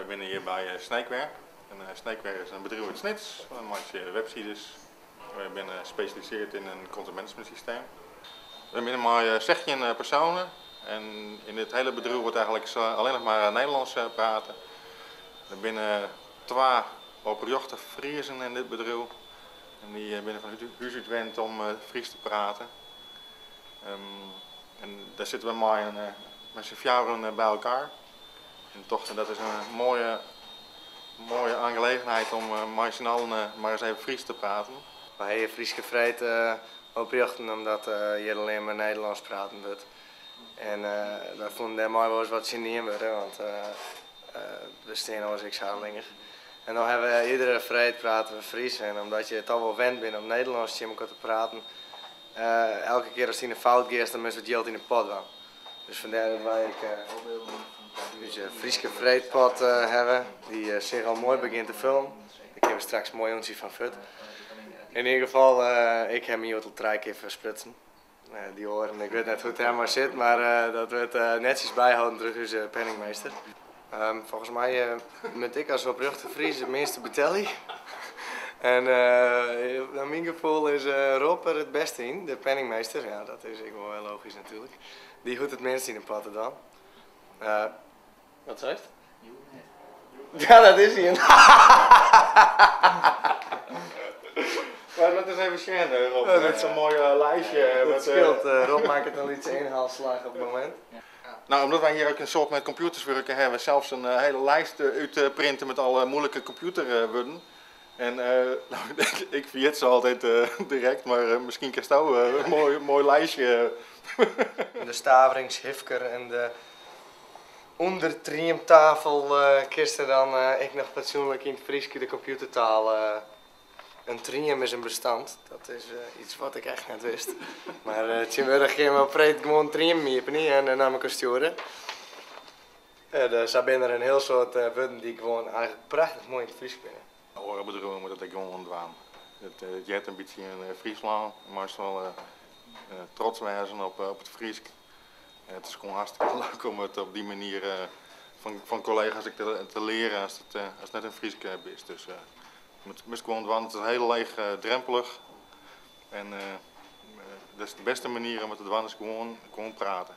binnen hier bij Sneekware. Sneekware is een bedrijf uit Snits, dan maak je websites. We zijn gespecialiseerd in een content-management-systeem. We hebben maar 16 personen en in dit hele bedrijf wordt eigenlijk alleen nog maar Nederlands praten. Er binnen 2 openjochte Friesen in dit bedrijf. En die binnen van huis uit wend om Fries te praten. En daar zitten we met z'n vieren bij elkaar. En toch, dat is een mooie aangelegenheid om met z'n allen maar eens even Fries te praten. Wij hebben Fries gevrijd oprichten omdat je alleen maar Nederlands praten wordt. En wij vonden het mooi wel eens wat genien worden, want we staan als ik-Harlinger. En dan hebben we iedere vrijheid praten we Fries. En omdat je het al wel wend bent om Nederlands te praten, elke keer als hij een fout gaat, dan moeten we het geld in de pot doen. Dus vandaar dat wij een Frieske vreedpot hebben, die zich al mooi begint te vullen. Ik heb er straks mooi ontzie van fut. In ieder geval, ik heb mijn jotel 3 keer versprutsen. Die horen, ik weet net hoe het helemaal zit, maar dat wordt netjes bijhouden door onze penningmeester. Volgens mij moet ik als oprechte Fries het minste betellen. En naar mijn gevoel is Rob er het beste in, de penningmeester. Ja, dat is ik wel heel logisch natuurlijk. Die goed het minst in de patten dan. Wat zei het? Ja, dat is hij. Maar dat is even schijnen, Rob. Dat is een mooi lijstje. Dat scheelt. Rob maakt het al iets inhaalslag op het moment. Nou, omdat wij hier ook een soort met computers werken, hebben we zelfs een hele lijst uitprinten met alle moeilijke computerwoorden. En nou, ik vergeet ze altijd direct, maar misschien kan je een mooi lijstje. De staveringshifker en de ondertriemtafel kist er dan ik nog fatsoenlijk in het Frieske de computertaal. Een triem is een bestand, dat is iets wat ik echt net wist. Maar tegenwoordig gaan we op vreed gewoon triem miepen en naar me sturen. Dus daar zijn er een heel soort woorden die gewoon eigenlijk prachtig mooi in het Fries kunnen. Horen bedrijven moet dat ik gewoon ontwaan. Je hebt een beetje in Friesland, maar wel trots wijzen op het Fries. Het is gewoon hartstikke leuk om het op die manier van collega's te leren als het net een Fries is. Dus het is gewoon ontwaan, het is heel leeg drempelig. En dat is de beste manier om het te doen, is gewoon praten.